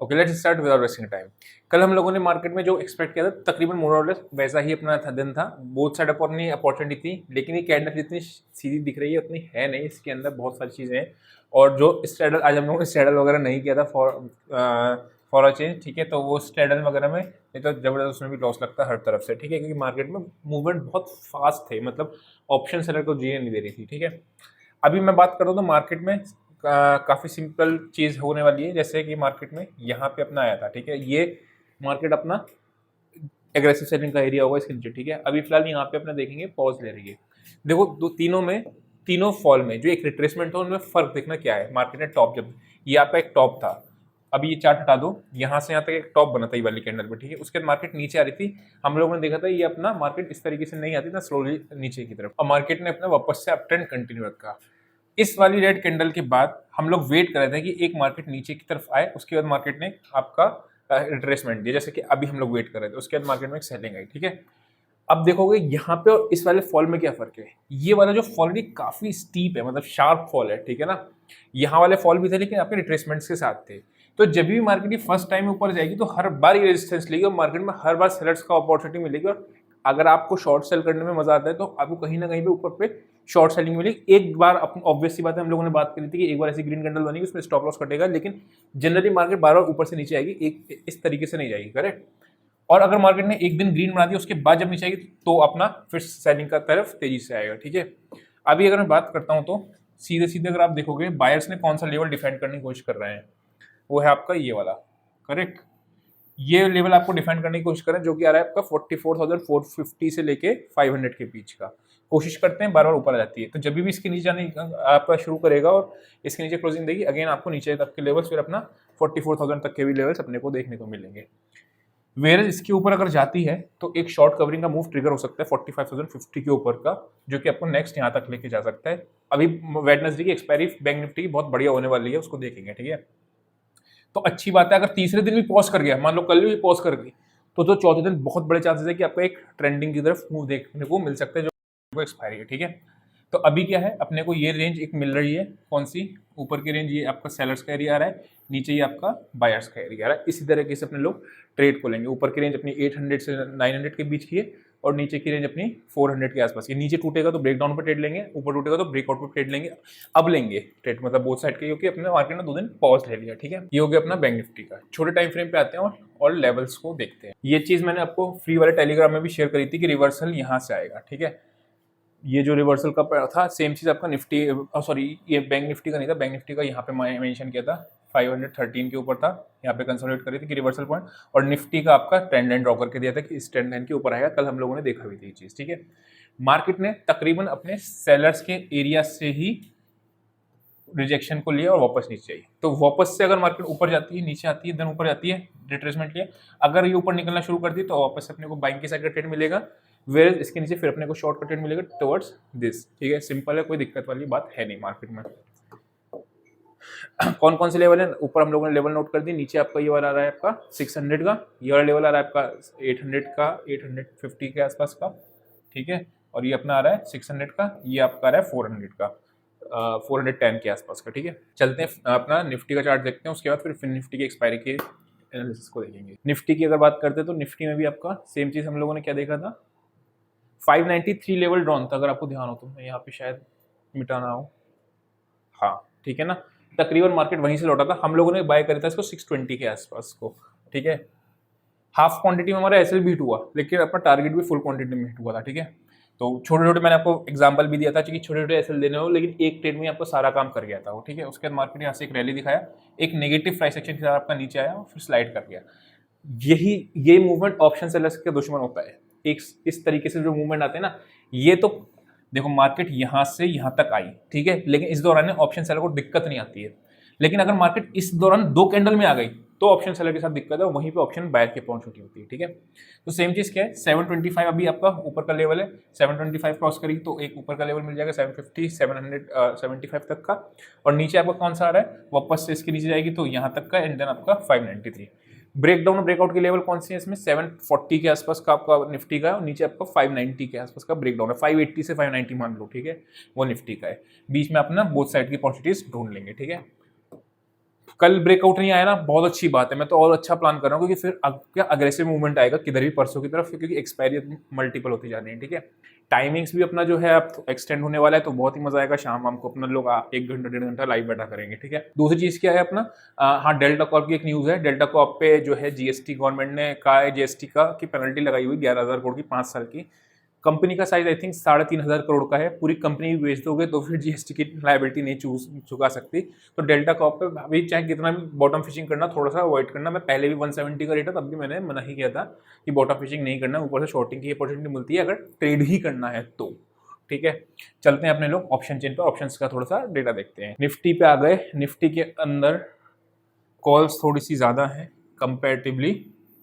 Okay, let's start without wasting time. कल हम लोगों ने मार्केट में जो एक्सपेक्ट किया था तकरीबन मोर और लेस वैसा ही अपना था, दिन था। बोथ साइड अपनी अपॉर्चुनिटी थी, लेकिन ये कैंडल जितनी सीधी दिख रही है उतनी है नहीं, इसके अंदर बहुत सारी चीज़ें हैं। और जो स्ट्रैडल आज हम लोगों ने स्ट्रैडल वगैरह नहीं किया था फॉर अ चेंज, ठीक है, तो वो स्ट्रैडल वगैरह में नहीं तो जबरदस्त उसमें भी लॉस लगता है हर तरफ से, ठीक है, क्योंकि मार्केट में मूवमेंट बहुत फास्ट थे, मतलब ऑप्शन सेलर को जीने नहीं दे रही थी, ठीक है। अभी मैं बात करूँ तो मार्केट में काफ़ी सिंपल चीज़ होने वाली है, जैसे कि मार्केट में यहाँ पे अपना आया था, ठीक है, ये मार्केट अपना एग्रेसिव सेलिंग का एरिया होगा इसके नीचे, ठीक है। अभी फिलहाल यहाँ पे अपना देखेंगे पॉज ले रही है। देखो दो तीनों फॉल में जो एक रिट्रेसमेंट था उनमें फर्क देखना क्या है। मार्केट ने टॉप, जब ये आपका एक टॉप था, अभी ये चार्ट हटा दो, यहाँ से यहाँ तक एक टॉप बना था ये वाली कैंडल पे, ठीक है। उसके बाद मार्केट नीचे आ रही थी, हम लोगों ने देखा था ये अपना मार्केट इस तरीके से नहीं आती था, स्लोली नीचे की तरफ, और मार्केट ने अपना वापस से अप ट्रेंड कंटिन्यू रखा। इस वाली रेड कैंडल के बाद हम लोग वेट कर रहे थे कि एक मार्केट नीचे की तरफ आए, उसके बाद मार्केट ने आपका रिट्रेसमेंट दिया, जैसे कि अभी हम लोग वेट कर रहे थे। उसके बाद मार्केट में एक सेलिंग आई, ठीक है। अब देखोगे यहाँ पे और इस वाले फॉल में क्या फर्क है। ये वाला जो फॉल है काफी स्टीप है, मतलब शार्प फॉल है, ठीक है ना। यहाँ वाले फॉल भी थे लेकिन आपके रिट्रेसमेंट्स के साथ थे। तो जब भी मार्केट फर्स्ट टाइम ऊपर जाएगी तो हर बार ये रेजिस्टेंस लेगी और मार्केट में हर बार सेलर्स का अपॉर्चुनिटी मिलेगी। और अगर आपको शॉर्ट सेल करने में मजा आता है तो आपको कहीं ना कहीं पे ऊपर पे शॉर्ट सेलिंग मिलेगी। एक बार ऑब्वियस सी बात है, हम लोगों ने बात करी थी कि एक बार ऐसी ग्रीन कैंडल बनेगी उसमें स्टॉप लॉस कटेगा, लेकिन जनरली मार्केट बार बार ऊपर से नीचे आएगी, एक इस तरीके से नहीं जाएगी, करेक्ट। और अगर मार्केट ने एक दिन ग्रीन बना दिया उसके बाद जब नीचे आएगी तो अपना फिर सेलिंग का तरफ तेजी से आएगा, ठीक है। अभी अगर मैं बात करता हूं तो सीधे सीधे अगर आप देखोगे बायर्स ने कौन सा लेवल डिफाइन करने की कोशिश कर रहे हैं, वो है आपका ये वाला, करेक्ट। ये लेवल आपको डिफाइन करने की कोशिश करें जो कि आ रहा है आपका 44,450 से लेके 500 के बीच का। कोशिश करते हैं, बार बार ऊपर आ जाती है, तो जब भी इसके नीचे जाने आपका शुरू करेगा और इसके नीचे क्लोजिंग देगी, अगेन आपको नीचे तक के लेवल्स फिर अपना 44,000 तक के भी लेवल्स अपने को देखने को मिलेंगे। वेयर इसके ऊपर अगर जाती है तो एक शॉर्ट कवरिंग का मूव ट्रिगर हो सकता है 45,050 के ऊपर का, जो कि आपको नेक्स्ट यहाँ तक लेके जा सकता है। अभी वेडनेसडे की एक्सपायरी बैंक निफ्टी की बहुत बढ़िया होने वाली है, उसको देखेंगे, ठीक है। तो अच्छी बात है, अगर तीसरे दिन भी पॉज कर गया, मान लो कल भी पॉज कर गई, तो चौथे दिन बहुत बड़े चांसेस है कि आपका एक ट्रेंडिंग की तरफ मूव देखने को मिल सकता है जो एक्सपायरी है, ठीक है। तो अभी क्या है, अपने को ये रेंज एक मिल रही है, कौन सी, ऊपर की रेंज ये आपका सेलर्स का एरिया आ रहा है, नीचे ये आपका बायर्स का एरिया आ रहा है। इसी तरीके से अपने लोग ट्रेड को लेंगे। ऊपर की रेंज अपनी 800 से 900 के बीच की है और नीचे की रेंज अपनी 400 के आसपास की। नीचे टूटेगा तो ब्रेकडाउन पर ट्रेड लेंगे, ऊपर टूटेगा तो ब्रेकआउट पर ट्रेड लेंगे। अब लेंगे ट्रेड, मतलब बोथ साइड के, क्योंकि अपने मार्केट ने 2 दिन पॉज ले लिया, ठीक है। ये हो गया अपना बैंक निफ्टी का। छोटे टाइम फ्रेम पे आते हैं और लेवल्स को देखते हैं। ये चीज मैंने आपको फ्री वाले टेलीग्राम में भी शेयर करी थी कि रिवर्सल यहाँ से आएगा, ठीक है। ये जो रिवर्सल का था सेम चीज आपका निफ्टी, सॉरी ये बैंक निफ्टी का नहीं था, बैंक निफ्टी का यहाँ पे मैं मेंशन किया था 513 के ऊपर था, यहाँ पे कंसोलिडेट करी थी कि रिवर्सल पॉइंट। और निफ्टी का आपका ट्रेंड लाइन ड्रॉ करके दिया था कि इस ट्रेंड लाइन के ऊपर आएगा, कल हम लोगों ने देखा भी थी ये चीज, ठीक है। मार्केट ने तकरीबन अपने सेलर्स के एरिया से ही रिजेक्शन को लिया और वापस नीचे आई। तो वापस से अगर मार्केट ऊपर जाती है, नीचे आती है, देन ऊपर जाती है, रिट्रेसमेंट लिया, अगर ये ऊपर निकलना शुरू करती है तो वापस से अपने को बाइंग की साइड का ट्रेड मिलेगा, वेयर इसके नीचे फिर अपने को शॉर्ट का ट्रेड मिलेगा टुवर्ड्स दिस, ठीक है। सिंपल है, कोई दिक्कत वाली बात है नहीं मार्केट में। कौन कौन से लेवल है, ऊपर हम लोगों ने लेवल नोट कर दी, नीचे आपका ये वाला आ रहा है आपका 600 का, ये वाला लेवल आ रहा है आपका 800 का, 850 के आसपास का, ठीक है। और ये अपना आ रहा है 600 का, ये आपका आ रहा है 400 का, 410 के आसपास का, ठीक है। चलते हैं अपना निफ्टी का चार्ट देखते हैं, उसके बाद फिर निफ्टी की एक्सपायरी के एनालिसिस को देखेंगे। निफ्टी की अगर बात करते हैं तो निफ्टी में भी आपका सेम चीज हम लोगों ने क्या देखा था, 593 लेवल ड्रॉन था, अगर आपको ध्यान हो तो। मैं यहाँ पे शायद मिटाना हो, हाँ ठीक है ना। तकरीबन मार्केट वहीं से लौटा था, हम लोगों ने बाय करा था इसको 620 के आसपास को, ठीक है। हाफ क्वांटिटी में हमारा एसएल भी हिट हुआ, लेकिन अपना टारगेट भी फुल क्वांटिटी में हिट हुआ था, ठीक है। तो छोटे छोटे मैंने आपको एग्जांपल भी दिया था कि छोटे छोटे एसएल देने हो, लेकिन एक ट्रेड में आपको सारा काम कर गया था वो, ठीक है। उसके बाद मार्केट यहाँ से एक रैली दिखाया, एक नेगेटिव प्राइस एक्शन के साथ आपका नीचे आया और फिर स्लाइड कर गया। ये मूवमेंट ऑप्शन सेलर्स के दुश्मन होता है। एक इस तरीके से जो मूवमेंट आते हैं ना, ये तो देखो मार्केट यहां से यहां तक आई, ठीक है, लेकिन इस दौरान ऑप्शन सेलर को दिक्कत नहीं आती है। लेकिन अगर मार्केट इस दौरान 2 कैंडल में आ गई तो ऑप्शन सेलर के साथ दिक्कत है, वहीं पे ऑप्शन बायर की पहुंच होती है, ठीक है। तो सेम चीज क्या है, 725 अभी आपका ऊपर का लेवल है, 725 क्रॉस करी तो एक ऊपर का लेवल मिल जाएगा 750 775 तक का। और नीचे आपका कौन सा आ रहा है, वापस से इसके नीचे जाएगी तो यहाँ तक का, एंड देन आपका 593। ब्रेकडाउन और ब्रेकआउट के लेवल कौन से हैं इसमें, 740 के आसपास का आपका निफ्टी का है और नीचे आपका 590 के आसपास का ब्रेकडाउन है। 580 से 590 मान लो, ठीक है, वो निफ्टी का है। बीच में अपना बोथ साइड की पॉजिटिव्स ढूंढ लेंगे, ठीक है। कल ब्रेकआउट नहीं आया ना, बहुत अच्छी बात है, मैं तो और अच्छा प्लान कर रहा हूँ, क्योंकि फिर क्या अग्रेसिव मूवमेंट आएगा किधर भी परसों की तरफ, क्योंकि एक्सपायरी मल्टीपल होती जा रही है, ठीक है। टाइमिंग्स भी अपना जो है अब एक्सटेंड होने वाला है, तो बहुत ही मजा आएगा। शाम को अपना लोग 1 घंटा 1.5 घंटा लाइव बैठा करेंगे, ठीक है। दूसरी चीज क्या है अपना, हाँ, डेल्टा कॉर्प की एक न्यूज है। डेल्टा कॉर्प पे जो है जीएसटी गवर्नमेंट ने कहा है, जीएसटी का की पेनल्टी लगाई हुई 11,000 करोड़ की 5 साल की। कंपनी का साइज आई थिंक 3,500 करोड़ का है। पूरी कंपनी भी बेच दोगे तो फिर जीएसटी की लायबिलिटी नहीं चुका सकती। तो डेल्टा कॉर्प पे अभी चाहे कितना भी बॉटम फिशिंग करना, थोड़ा सा अवॉइड करना। मैं पहले भी 170 का रेट है, तब भी मैंने मना ही किया था कि बॉटम फिशिंग नहीं करना, ऊपर से शॉर्टिंग की अपॉर्चुनिटी मिलती है अगर ट्रेड ही करना है तो, ठीक है। चलते हैं अपने लोग ऑप्शन चेन पर, ऑप्शंस का थोड़ा सा डेटा देखते हैं। निफ्टी पे आ गए। निफ्टी के अंदर कॉल्स थोड़ी सी ज्यादा है कंपेरेटिवली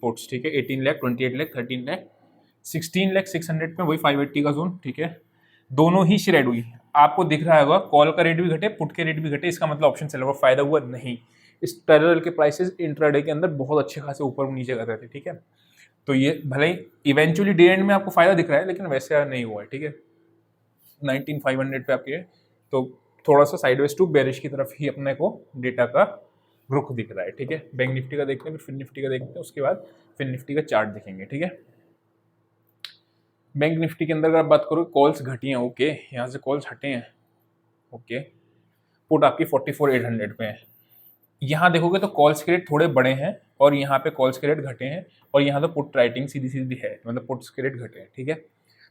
पुट्स, ठीक है। 18 लाख, 28 लाख, 13 लाख, 16 लाख 600 पे वही 580 का जोन, ठीक है। दोनों ही शेयर हुई, आपको दिख रहा होगा कॉल का रेट भी घटे, पुट के रेट भी घटे, इसका मतलब ऑप्शन सेलर को फायदा हुआ नहीं। इस पैरेलल के प्राइसेस इंट्राडे के अंदर बहुत अच्छे खासे ऊपर नीचे कर रहे थे, ठीक है। तो ये भले ही इवेंचुअली डे एंड में आपको फायदा दिख रहा है, लेकिन वैसे नहीं हुआ है, ठीक है। 19,500 पे आपके, तो थोड़ा सा साइडवेज टू बेरिश की तरफ ही अपने को डेटा का रुख दिख रहा है, ठीक है। बैंक निफ्टी का देखते हैं, फिर निफ्टी का देखते हैं, उसके बाद फिर निफ्टी का चार्ट देखेंगे, ठीक है। बैंक निफ्टी के अंदर अगर आप बात करो, कॉल्स घटी हैं, ओके, यहाँ से कॉल्स हटे हैं, ओके। पुट आपकी 44,800 पे है। यहाँ देखोगे तो कॉल्स के रेट थोड़े बड़े हैं और यहाँ पे कॉल्स के रेट घटे हैं, और यहाँ तो पुट राइटिंग सीधी सीधी है, मतलब पुट्स के रेट घटे हैं, ठीक है।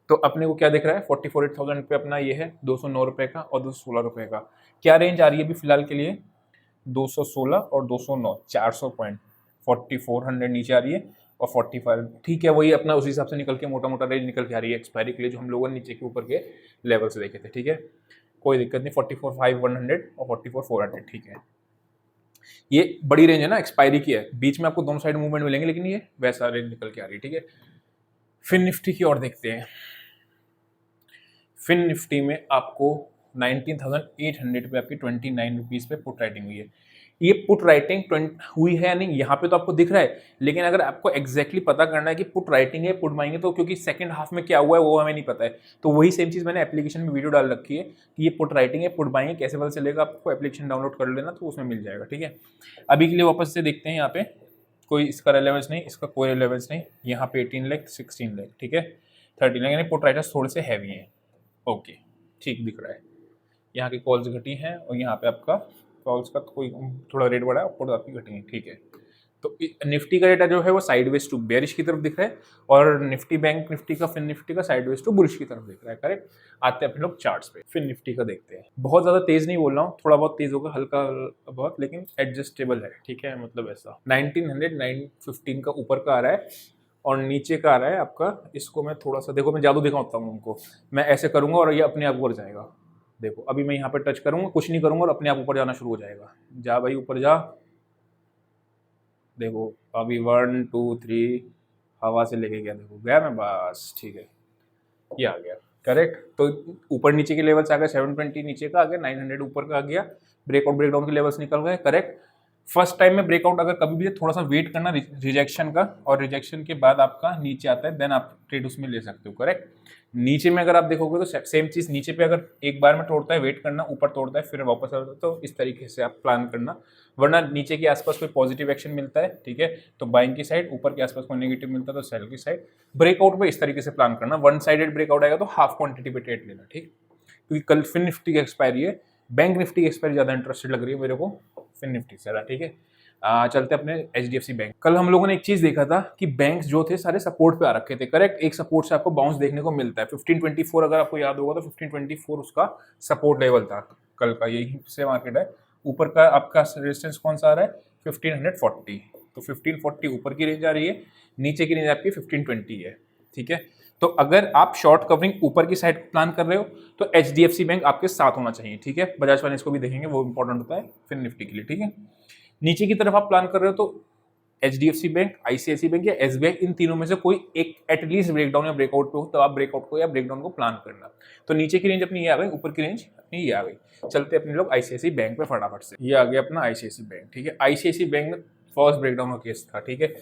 तो अपने को क्या दिख रहा है, 44,800 पे अपना ये है 209 रुपये का और 216 रुपये का। क्या रेंज आ रही है अभी फिलहाल के लिए, 216 और 209, 400 पॉइंट, 4400 नीचे आ रही है और 45, ठीक है। वही अपना उस हिसाब से निकल के मोटा मोटा रेंज निकल के आ रही है एक्सपायरी के लिए, जो हम लोगों ने नीचे के ऊपर के लेवल से देखे थे, ठीक है। कोई दिक्कत नहीं, 44,500 और 44,400, ठीक है। ये बड़ी रेंज है ना, एक्सपायरी की है, बीच में आपको दोनों साइड मूवमेंट मिलेंगे, लेकिन ये वैसा रेंज निकल के आ रही है, ठीक है। फिर निफ्टी की ओर देखते हैं। फिन निफ्टी में आपको 19,800 पे आपकी 29 रुपीज़ पे पुट राइटिंग हुई है। ये पुट राइटिंग हुई है या नहीं, यहाँ पे तो आपको दिख रहा है, लेकिन अगर आपको एग्जैक्टली पता करना है कि पुट राइटिंग है पुट बाइंग है, तो क्योंकि सेकंड हाफ में क्या हुआ है वो हमें नहीं पता है, तो वही सेम चीज़ मैंने एप्लीकेशन में वीडियो डाल रखी है कि ये पुट राइटिंग है पुट बाइंग है, कैसे पता चलेगा आपको, एप्लीकेशन डाउनलोड कर लेना तो उसमें मिल जाएगा, ठीक है। अभी के लिए वापस से देखते हैं, यहाँ पे कोई इसका रेलेवेंस नहीं, इसका कोई रेलेवेंस नहीं। यहाँ पे 18 लाख, 16 लाख, ठीक है, 30 लाख, यानी पुट राइटर्स थोड़े से हैवी हैं, ओके, ठीक दिख रहा है। यहाँ की कॉल्स घटी हैं और यहाँ पे आपका कॉल्स का कोई थोड़ा रेट बढ़ा है, पुट आपकी घटी है, ठीक है। तो निफ्टी का डेटा जो है वो साइडवेज टू बेरिश की तरफ दिख रहा है, और निफ्टी बैंक निफ्टी का फिन निफ्टी का साइडवेज टू बुलिश की तरफ दिख रहा है, करेक्ट। आते हैं अपने लोग चार्ट्स पे, फिन निफ्टी का देखते हैं। बहुत ज़्यादा तेज नहीं बोल रहा हूँ, थोड़ा बहुत तेज होगा, हल्का बहुत, लेकिन एडजस्टेबल है, ठीक है। मतलब ऐसा 1915 का ऊपर का आ रहा है और नीचे का आ रहा है आपका। इसको मैं थोड़ा सा, देखो मैं जादू दिखाता हूँ उनको, मैं ऐसे करूँगा और ये अपने आप ऊपर जाएगा। देखो अभी मैं यहाँ पे टच करूँगा, कुछ नहीं करूँगा और अपने आप ऊपर जाना शुरू हो जाएगा। जा भाई ऊपर जा, देखो अभी 1 2 3 हवा से लेके गया, देखो गया मैं, बस ठीक है, ये आ गया, करेक्ट। तो ऊपर नीचे के लेवल्स आ गए, 720 नीचे का आ गया, 900 ऊपर का आ गया, ब्रेकआउट ब्रेकडाउन के लेवल्स निकल गए, करेक्ट। फर्स्ट टाइम में ब्रेकआउट अगर कभी भी थोड़ा सा वेट करना रिजेक्शन का, और रिजेक्शन के बाद आपका नीचे आता है, देन आप ट्रेड उसमें ले सकते हो, करेक्ट। नीचे में अगर आप देखोगे तो सेम चीज, नीचे पे अगर एक बार में तोड़ता है वेट करना, ऊपर तोड़ता है फिर वापस आता है, तो इस तरीके से आप प्लान करना। वरना नीचे के आसपास कोई पॉजिटिव एक्शन मिलता है, ठीक है, तो बाइंग की साइड, ऊपर के आसपास कोई नेगेटिव मिलता है तो सेल की साइड। ब्रेकआउट में इस तरीके से प्लान करना, वन साइडेड ब्रेकआउट आएगा तो हाफ क्वांटिटी पे ट्रेड लेना, ठीक। क्योंकि कल फिन निफ्टी की एक्सपायरी है, बैंक निफ्टी की एक्सपायरी ज़्यादा इंटरेस्टेड लग रही है मेरे को फिन निफ्टी से, ठीक है। चलते अपने HDFC बैंक। कल हम लोगों ने एक चीज देखा था कि बैंक्स जो थे सारे सपोर्ट पे आ रखे थे, करेक्ट। एक सपोर्ट से आपको बाउंस देखने को मिलता है 1524, अगर आपको याद होगा तो 1524 उसका सपोर्ट लेवल था कल का, यही से मार्केट है। ऊपर का आपका रेजिस्टेंस कौन सा आ रहा है, 1540, तो 1540 ऊपर की रेंज आ रही है, नीचे की रेंज आपकी 1520 है, ठीक है। तो अगर आप शॉर्ट कवरिंग ऊपर की साइड प्लान कर रहे हो तो HDFC बैंक आपके साथ होना चाहिए, ठीक है। बजाज फाइनेंस को भी देखेंगे, वो इंपॉर्टेंट होता है फिर निफ्टी के लिए, ठीक है। नीचे की तरफ आप प्लान कर रहे हो तो HDFC बैंक, ICICI बैंक या SBI, इन तीनों में से कोई एक एटलीस्ट ब्रेकडाउन या ब्रेकआउट पे हो, तो आप ब्रेकआउट को या ब्रेकडाउन को प्लान करना। तो नीचे की रेंज अपनी ये आ गई, ऊपर की रेंज अपनी ये आ गई। चलते अपने लोग ICICI बैंक पे फटाफट से, ये आ गया अपना ICICI बैंक, ठीक है। ICICI बैंक में फर्स्ट ब्रेकडाउन का केस था, ठीक है।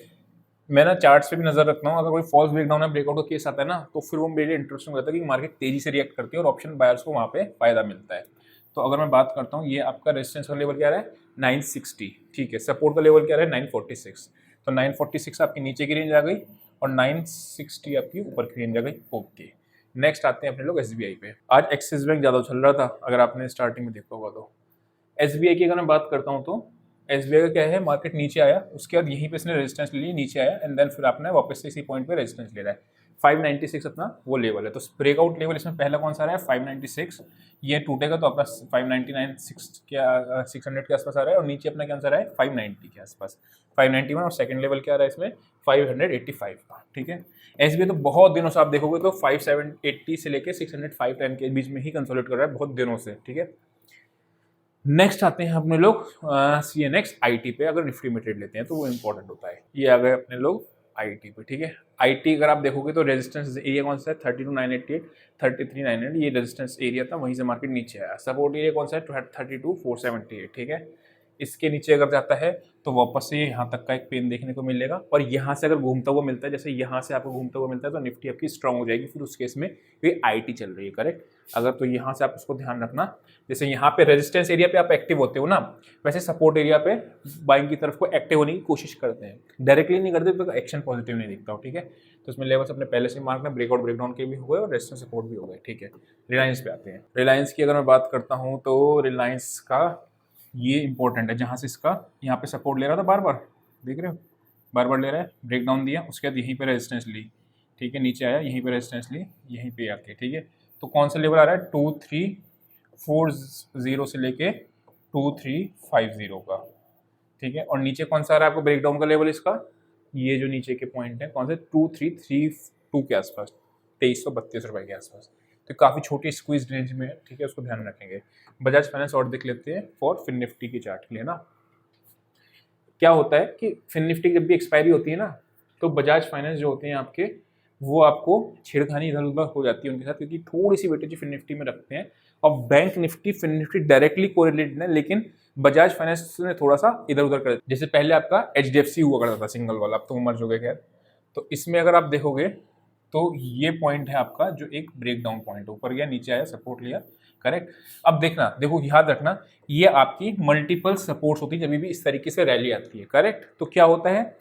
मैं ना चार्ट्स पे भी नजर रखता हूँ, अगर कोई फॉल्स ब्रेकडाउन या ब्रेकआउट का केस आता है ना, तो फिर वो मेरे लिए इंटरेस्टिंग होता है कि मार्केट तेजी से रिएक्ट करती है और ऑप्शन बायर्स को वहाँ पे फायदा मिलता है। तो अगर मैं बात करता हूँ, ये आपका रेजिस्टेंस का लेवल क्या रहा है, 960, ठीक है। सपोर्ट का लेवल क्या रहा है 946, तो 946 आपकी नीचे की रेंज आ गई और 960 आपकी ऊपर की रेंज आ गई। ओके, नेक्स्ट आते हैं अपने लोग SBI पे। आज एक्सिस बैंक ज़्यादा चल रहा था, अगर आपने स्टार्टिंग में देखा होगा तो। SBI की अगर मैं बात करता हूँ तो SBI का क्या है, मार्केट नीचे आया, उसके बाद यहीं पे इसने रेजिस्टेंस ले लिया, नीचे आया एंड देन फिर आपने वापस से इसी पॉइंट पे रेजिस्टेंस ले रहा है। 596 अपना वो लेवल है, तो ब्रेकआउट लेवल इसमें पहला कौन सा रहा है 596, ये टूटेगा तो अपना 599 600 के आसपास आ रहा है, और नीचे अपना क्या आंसर है 590 के आसपास, 591, और सेकंड लेवल क्या आ रहा है इसमें 585 का, ठीक है। SBI तो बहुत दिनों से आप देखोगे तो 5780 से लेके 605 के बीच में ही कंसोलिडेट कर रहा है बहुत दिनों से, ठीक है। नेक्स्ट आते हैं अपने लोग CNX IT पे, अगर निफ्टी में ट्रेड लेते हैं तो वो इंपॉर्टेंट होता है। ये आ गए अपने लोग IT पे, ठीक है। IT अगर आप देखोगे तो रेजिस्टेंस एरिया कौन सा है 32,988, 33,900, ये रेजिस्टेंस एरिया था, वहीं से मार्केट नीचे आया। सपोर्ट एरिया कौन सा है 32,478, ठीक है। इसके नीचे अगर जाता है तो वापस से यहाँ तक का एक पेन देखने को मिलेगा, और यहाँ से अगर घूमता हुआ मिलता है, जैसे यहाँ से आपको घूमता हुआ मिलता है, तो निफ्टी आपकी स्ट्रांग हो जाएगी। फिर उस केस में ये IT चल रही है, करेक्ट। अगर तो यहाँ से आप उसको ध्यान रखना, जैसे यहाँ पे रेजिस्टेंस एरिया पे आप एक्टिव होते हो ना, वैसे सपोर्ट एरिया पे बाइंग की तरफ को एक्टिव होने की कोशिश करते हैं, डायरेक्टली नहीं करते तो एक्शन पॉजिटिव नहीं दिखता हो, ठीक है। तो इसमें लेवल्स अपने पहले से मार्क में ब्रेकआउट ब्रेकडाउन के भी हो गए और रेजिस्टेंस सपोर्ट भी हो गए, ठीक है। रिलायंस पे आते हैं। रिलायंस की अगर मैं बात करता हूँ तो रिलायंस का ये इंपॉर्टेंट है, जहाँ से इसका यहाँ पे सपोर्ट ले रहा था बार बार, देख रहे हो बार बार ले रहा है, ब्रेकडाउन दिया, उसके बाद यहीं पे रेजिस्टेंस ली, ठीक है, नीचे आया, यहीं पे रेजिस्टेंस ली, यहीं पे आके, ठीक है। तो कौन सा लेवल आ रहा है 2340 से लेके 2350 का, ठीक है। और नीचे कौन सा आ रहा है आपको ब्रेकडाउन का लेवल इसका, ये जो नीचे के पॉइंट है कौन से 2332 के आसपास, 2332 रुपए के आसपास, तो काफ़ी छोटी स्क्वीज रेंज में है, ठीक है, उसको ध्यान रखेंगे। बजाज फाइनेंस और देख लेते हैं फॉर फिन निफ्टी की चार्ट के लिए ना। क्या होता है कि फिन निफ्टी जब भी एक्सपायरी होती है ना, तो बजाज फाइनेंस जो होते हैं आपके, वो आपको छेड़खानी इधर उधर हो जाती है उनके साथ, क्योंकि थोड़ी सी वेटेज फिन निफ्टी में रखते हैं। और bank Nifty fin Nifty directly correlated है, लेकिन बजाज फाइनेंस ने थोड़ा सा इधर उधर कर, जैसे पहले आपका HDFC हुआ करता था सिंगल वाला, अब तो मर चुके खैर। तो इसमें अगर आप देखोगे तो ये पॉइंट है आपका जो एक ब्रेक डाउन पॉइंट, ऊपर गया नीचे आया सपोर्ट लिया, करेक्ट। अब देखना, देखो याद रखना, ये आपकी मल्टीपल सपोर्ट्स होती है जब भी इस तरीके से रैली आती है, करेक्ट। तो क्या होता है,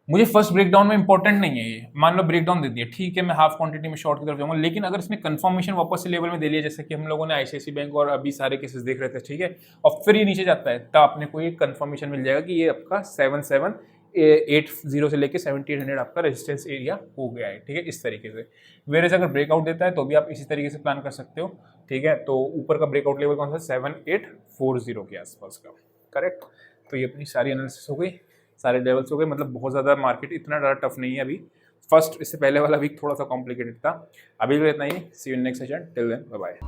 मुझे फर्स्ट ब्रेकडाउन में इंपॉर्टेंट नहीं है ये, मान लो ब्रेकडाउन दे दिया, ठीक है, मैं हाफ क्वांटिटी में शॉर्ट की तरफ जाऊंगा, लेकिन अगर इसने कंफर्मेशन वापस से लेवल में दे लिया, जैसे कि हम लोगों ने ICICI बैंक और अभी सारे केसेस देख रहे थे, ठीक है, और फिर ये नीचे जाता है, तब आपने को ये कंफर्मेशन मिल जाएगा कि ये आपका 7780 से लेके 7800 आपका रेजिस्टेंस एरिया हो गया है, ठीक है, इस तरीके से। वेरेज अगर ब्रेकआउट देता है तो भी आप इसी तरीके से प्लान कर सकते हो, ठीक है। तो ऊपर का ब्रेकआउट लेवल कौन सा 7840 के आसपास का, करेक्ट। तो ये अपनी सारी एनालिसिस हो गई, सारे लेवल्स हो गए, मतलब बहुत ज़्यादा मार्केट इतना ज़्यादा टफ नहीं है अभी। फर्स्ट इससे पहले वाला वीक थोड़ा सा कॉम्प्लिकेटेड था। अभी के लिए इतना ही, see you in next session, till then bye bye.